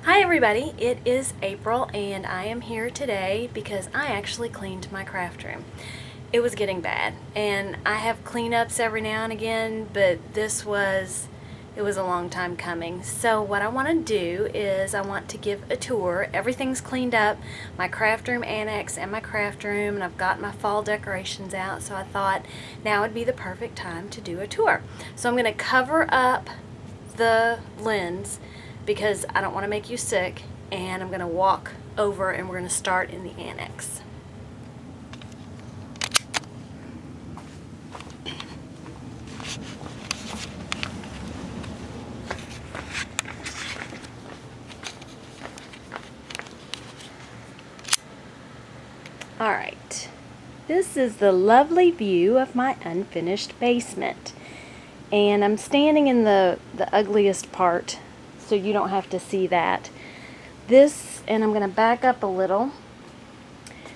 Hi everybody, it is April and I am here today because I actually cleaned my craft room. It was getting bad and I have cleanups every now and again, but it was a long time coming. So what I want to do is I want to give a tour. Everything's cleaned up, my craft room annex and my craft room, and I've got my fall decorations out, so I thought now would be the perfect time to do a tour. So I'm going to cover up the lens because I don't want to make you sick, and I'm going to walk over and we're going to start in the annex. Alright, this is the lovely view of my unfinished basement, and I'm standing in the ugliest part so you don't have to see that. And I'm going to back up a little.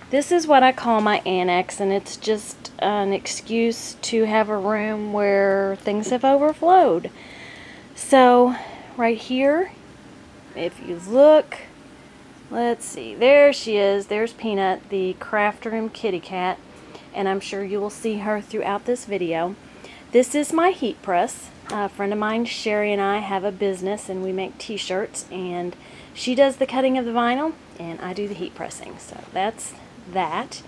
This is what I call my annex, and it's just an excuse to have a room where things have overflowed. So right here, if you look, let's see, there she is. There's Peanut, the craft room kitty cat, and I'm sure you will see her throughout this video. This is my heat press. A friend of mine, Sherry, and I have a business and we make t-shirts, and she does the cutting of the vinyl and I do the heat pressing. So that's that.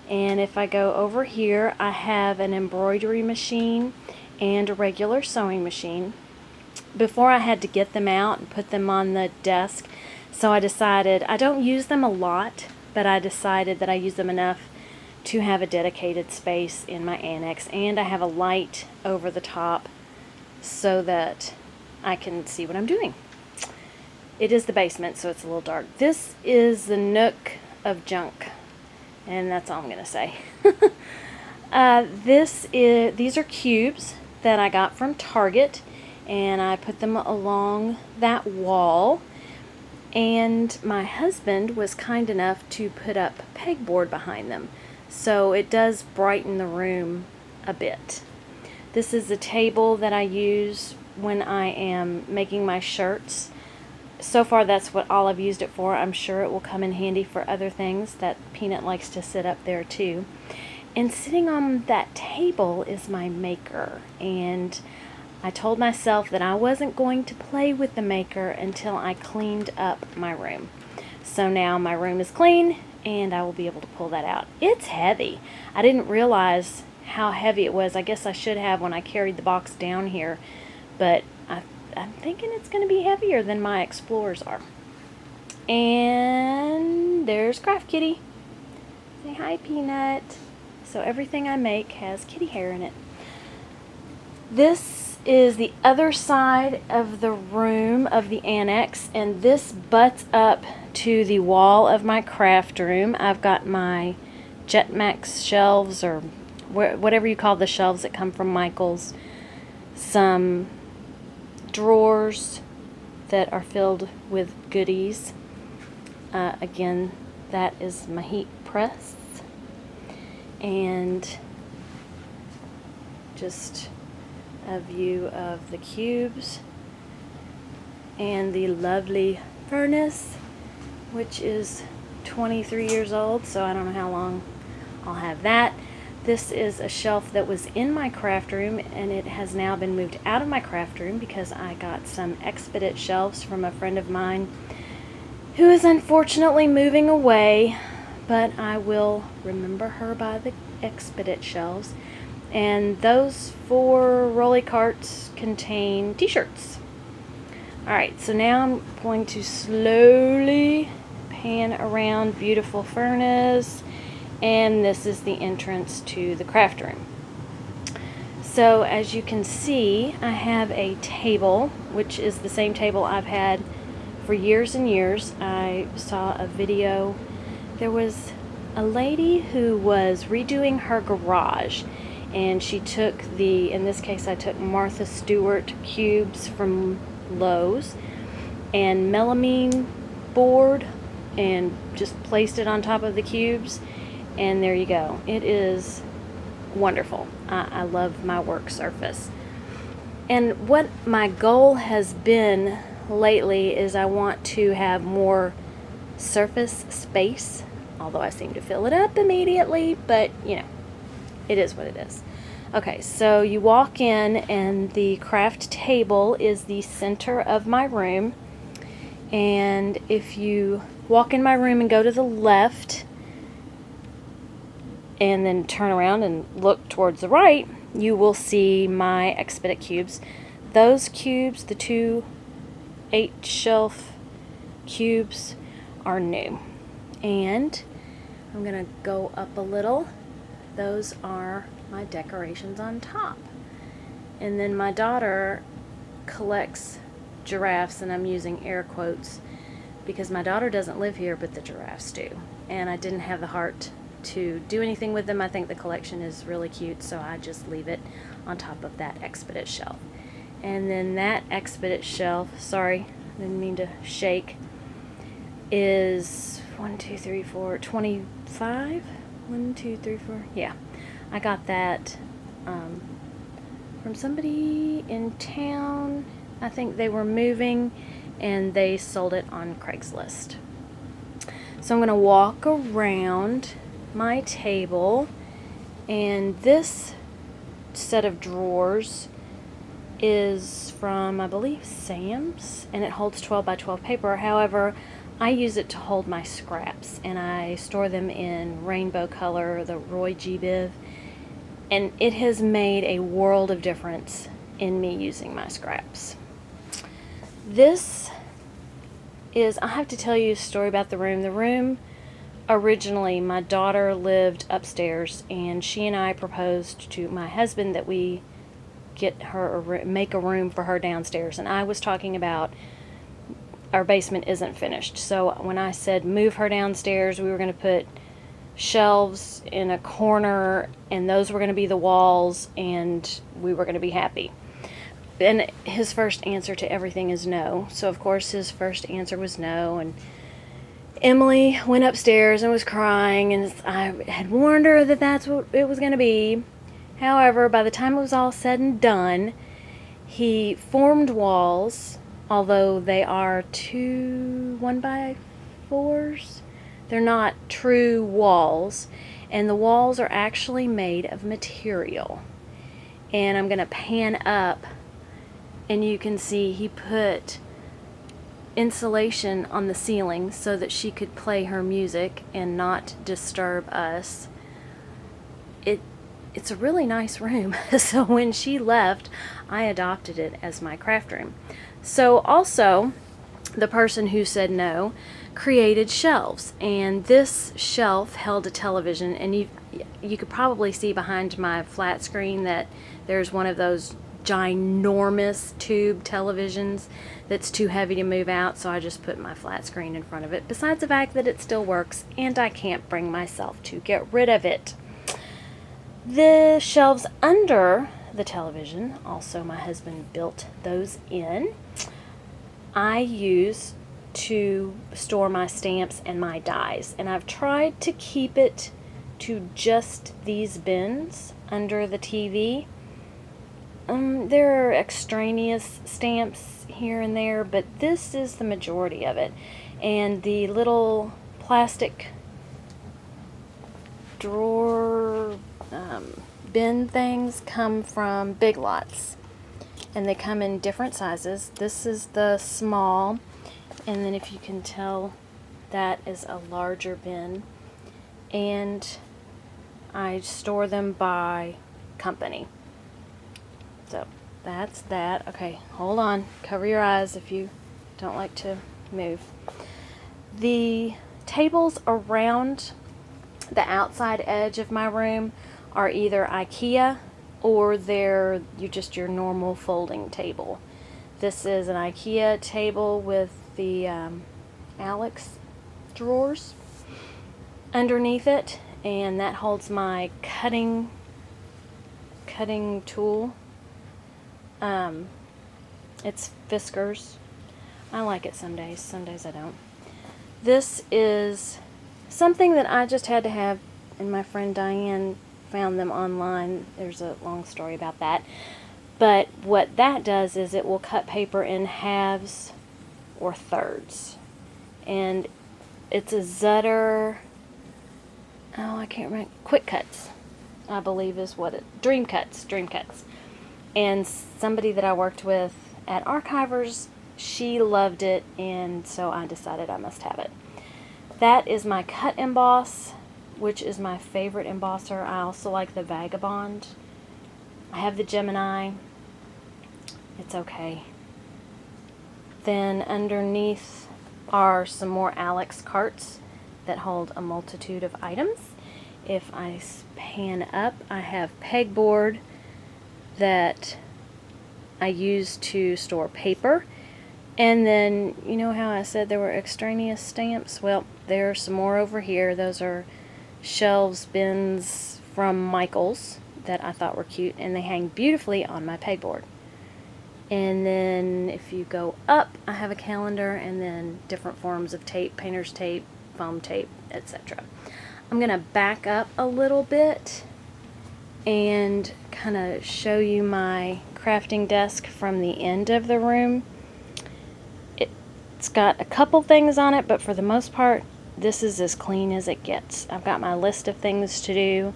And if I go over here, I have an embroidery machine and a regular sewing machine. Before, I had to get them out and put them on the desk, so I decided, I don't use them a lot, but I decided that I use them enough to have a dedicated space in my annex, and I have a light over the top so that I can see what I'm doing. It is the basement, so it's a little dark. This is the nook of junk, and that's all I'm going to say. These are cubes that I got from Target, and I put them along that wall, and my husband was kind enough to put up pegboard behind them, so it does brighten the room a bit. This is a table that I use when I am making my shirts. So far that's what all I've used it for. I'm sure it will come in handy for other things. That Peanut likes to sit up there too. And sitting on that table is my maker, and I told myself that I wasn't going to play with the maker until I cleaned up my room. So now my room is clean and I will be able to pull that out. It's heavy. I didn't realize how heavy it was. I guess I should have when I carried the box down here, but I'm thinking it's going to be heavier than my Explorers are. And there's Craft Kitty. Say hi, Peanut. So everything I make has kitty hair in it. This is the other side of the room of the annex, and this butts up to the wall of my craft room. I've got my Jetmax shelves, or whatever you call the shelves that come from Michael's, some drawers that are filled with goodies. Again, that is my heat press, and just a view of the cubes and the lovely furnace, which is 23 years old, so I don't know how long I'll have that. This is a shelf that was in my craft room, and it has now been moved out of my craft room because I got some Expedit shelves from a friend of mine who is unfortunately moving away, but I will remember her by the Expedit shelves. And those 4 rolly carts contain t-shirts. Alright, so now I'm going to slowly pan around beautiful furnace, and this is the entrance to the craft room. So as you can see, I have a table, which is the same table I've had for years and years. I saw a video. There was a lady who was redoing her garage, and she took in this case I took Martha Stewart cubes from Lowe's and melamine board and just placed it on top of the cubes, and there you go. It is wonderful. I love my work surface. And what my goal has been lately is I want to have more surface space, although I seem to fill it up immediately, but you know, it is what it is. Okay, so you walk in and the craft table is the center of my room. And if you walk in my room and go to the left and then turn around and look towards the right, you will see my Expedit cubes. Those cubes, the two 8-shelf cubes, are new. And I'm going to go up a little. Those are my decorations on top. And then my daughter collects giraffes, and I'm using air quotes because my daughter doesn't live here, but the giraffes do. And I didn't have the heart to do anything with them. I think the collection is really cute, so I just leave it on top of that Expedit shelf. And then that Expedit shelf, sorry, I didn't mean to shake, is 25. 1, 2, 3, 4. Yeah, I got that from somebody in town. I think they were moving and they sold it on Craigslist. So I'm going to walk around my table, and this set of drawers is from, I believe, Sam's, and it holds 12 by 12 paper. However, I use it to hold my scraps, and I store them in rainbow color, the Roy G. Biv, and it has made a world of difference in me using my scraps. This is, I have to tell you a story about the room. The room, originally, my daughter lived upstairs, and she and I proposed to my husband that we get her make a room for her downstairs, and I was talking about our basement isn't finished. So when I said move her downstairs, we were going to put shelves in a corner, and those were going to be the walls, and we were going to be happy. And his first answer to everything is no. So of course his first answer was no, and Emily went upstairs and was crying, and I had warned her that that's what it was going to be. However, by the time it was all said and done, he formed walls, although they are 2 1x4s. They're not true walls, and the walls are actually made of material. And I'm going to pan up, and you can see he put insulation on the ceiling so that she could play her music and not disturb us. It's a really nice room. So when she left, I adopted it as my craft room. So also, the person who said no created shelves, and this shelf held a television, and you could probably see behind my flat screen that there's one of those ginormous tube televisions that's too heavy to move out, so I just put my flat screen in front of it, besides the fact that it still works and I can't bring myself to get rid of it. The shelves under the television, also my husband built those in, I use to store my stamps and my dies, and I've tried to keep it to just these bins under the TV. There are extraneous stamps here and there, but this is the majority of it. And the little plastic drawer bin things come from Big Lots, and they come in different sizes. This is the small, and then if you can tell, that is a larger bin, and I store them by company. So that's that. Okay, hold on. Cover your eyes if you don't like to move. The tables around the outside edge of my room are either IKEA or they're just your normal folding table. This is an IKEA table with the Alex drawers underneath it, and that holds my cutting tool. It's Fiskars. I like it some days I don't. This is something that I just had to have, and my friend Diane found them online. There's a long story about that. But what that does is it will cut paper in halves or thirds. And it's a Zutter, oh, I can't remember, Quick Cuts, I believe is what it, Dream Cuts. And somebody that I worked with at Archivers, she loved it, and so I decided I must have it. That is my cut emboss, which is my favorite embosser. I also like the Vagabond. I have the Gemini. It's okay. Then underneath are some more Alex carts that hold a multitude of items. If I pan up, I have pegboard that I use to store paper. And then, you know how I said there were extraneous stamps? Well, there are some more over here. Those are shelves, bins from Michael's that I thought were cute, and they hang beautifully on my pegboard. And then if you go up, I have a calendar, and then different forms of tape, painter's tape, foam tape, etc. I'm going to back up a little bit and kind of show you my crafting desk from the end of the room. It's got a couple things on it, but for the most part, this is as clean as it gets. I've got my list of things to do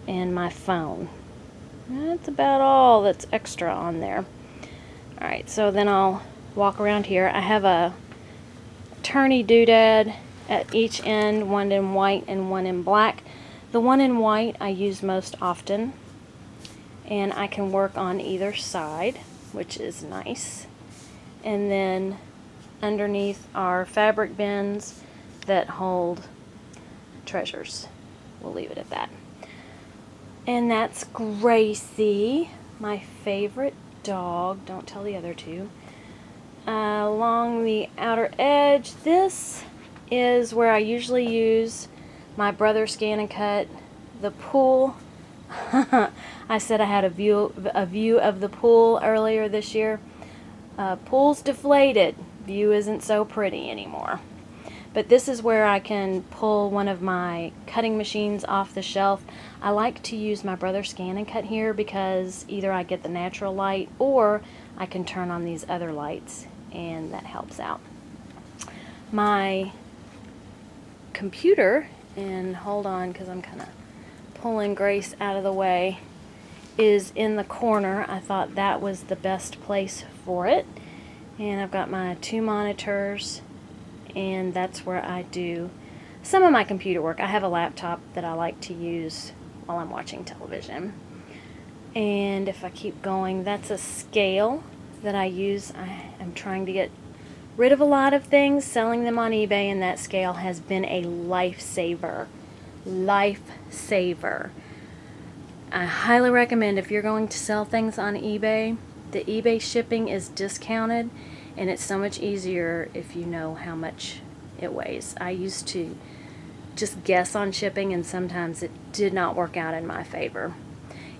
and my phone. That's about all that's extra on there. Alright, so then I'll walk around here. I have a tourney doodad at each end, one in white and one in black. The one in white I use most often, and I can work on either side, which is nice. And then underneath are fabric bins that hold treasures. We'll leave it at that. And that's Gracie, my favorite dog. Don't tell the other two. Along the outer edge, this is where I usually use my brother Scan and Cut. The pool. I said I had a view of the pool earlier this year. Pool's deflated. View isn't so pretty anymore. But this is where I can pull one of my cutting machines off the shelf. I like to use my brother Scan and Cut here because either I get the natural light or I can turn on these other lights, and that helps out. My computer, and hold on because I'm kind of pulling Grace out of the way, is in the corner. I thought that was the best place for it. And I've got my 2 monitors, and that's where I do some of my computer work. I have a laptop that I like to use while I'm watching television. And if I keep going, that's a scale that I use. I'm trying to get rid of a lot of things, selling them on eBay, and that scale has been a lifesaver. Lifesaver. I highly recommend, if you're going to sell things on eBay, the eBay shipping is discounted, and it's so much easier if you know how much it weighs. I used to just guess on shipping, and sometimes it did not work out in my favor.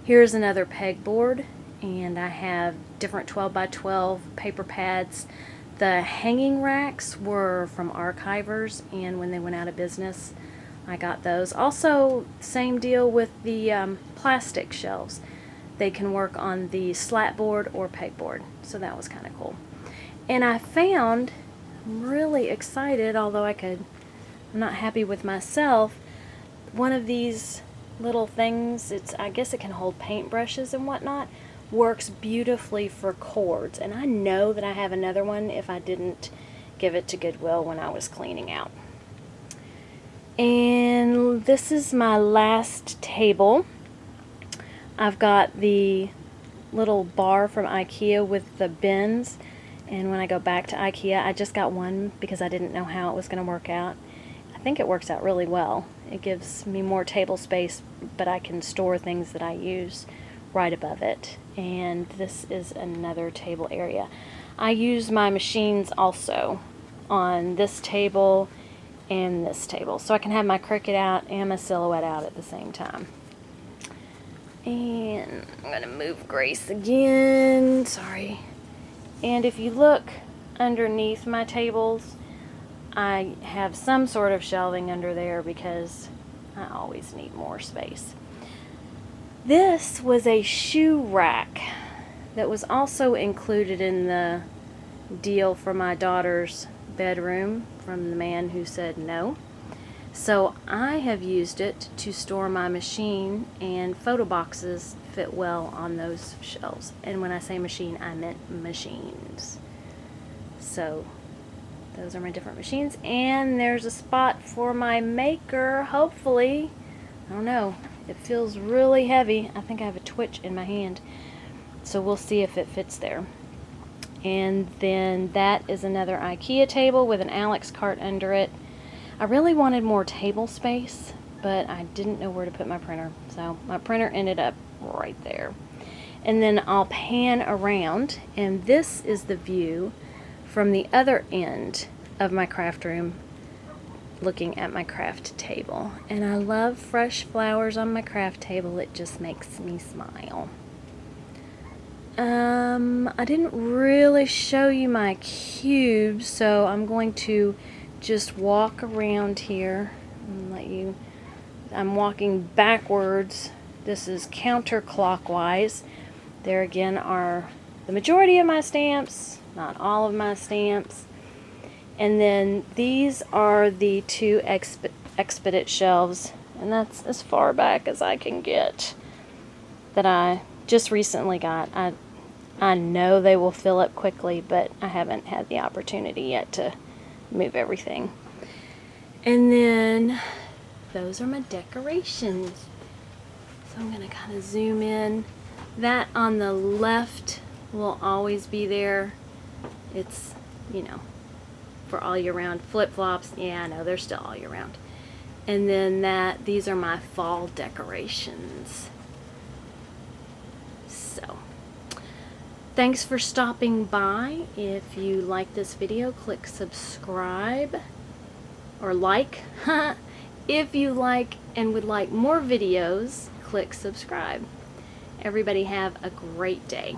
Here's another pegboard, and I have different 12 by 12 paper pads. The hanging racks were from Archivers, and when they went out of business, I got those. Also, same deal with the plastic shelves. They can work on the slat board or pegboard, so that was kind of cool. And I found, I'm really excited, although I'm not happy with myself, one of these little things, I guess it can hold paintbrushes and whatnot, works beautifully for cords. And I know that I have another one if I didn't give it to Goodwill when I was cleaning out. And this is my last table. I've got the little bar from IKEA with the bins, and when I go back to IKEA, I just got one because I didn't know how it was going to work out. I think it works out really well. It gives me more table space, but I can store things that I use right above it. And this is another table area. I use my machines also on this table and this table, so I can have my Cricut out and my Silhouette out at the same time. And I'm going to move Grace again. Sorry. And if you look underneath my tables, I have some sort of shelving under there because I always need more space. This was a shoe rack that was also included in the deal for my daughter's bedroom from the man who said no. So I have used it to store my machine, and photo boxes fit well on those shelves. And when I say machine, I meant machines. So those are my different machines, and there's a spot for my maker, hopefully. I don't know. It feels really heavy. I think I have a twitch in my hand. So we'll see if it fits there. And then that is another IKEA table with an Alex cart under it. I really wanted more table space, but I didn't know where to put my printer. So my printer ended up right there. And then I'll pan around, and this is the view from the other end of my craft room, looking at my craft table. And I love fresh flowers on my craft table. It just makes me smile. I didn't really show you my cubes, so I'm going to just walk around here and let you. I'm walking backwards. This is counterclockwise. There again are the majority of my stamps, not all of my stamps. And then these are the two Expedit shelves, and that's as far back as I can get, that I just recently got. I know they will fill up quickly, but I haven't had the opportunity yet to move everything. And then those are my decorations. So I'm going to kind of zoom in. That on the left will always be there. It's, you know, for all year round. Flip-flops, yeah, I know, they're still all year round. And then these are my fall decorations. So, thanks for stopping by. If you like this video, click subscribe or like. If you like and would like more videos, click subscribe. Everybody have a great day.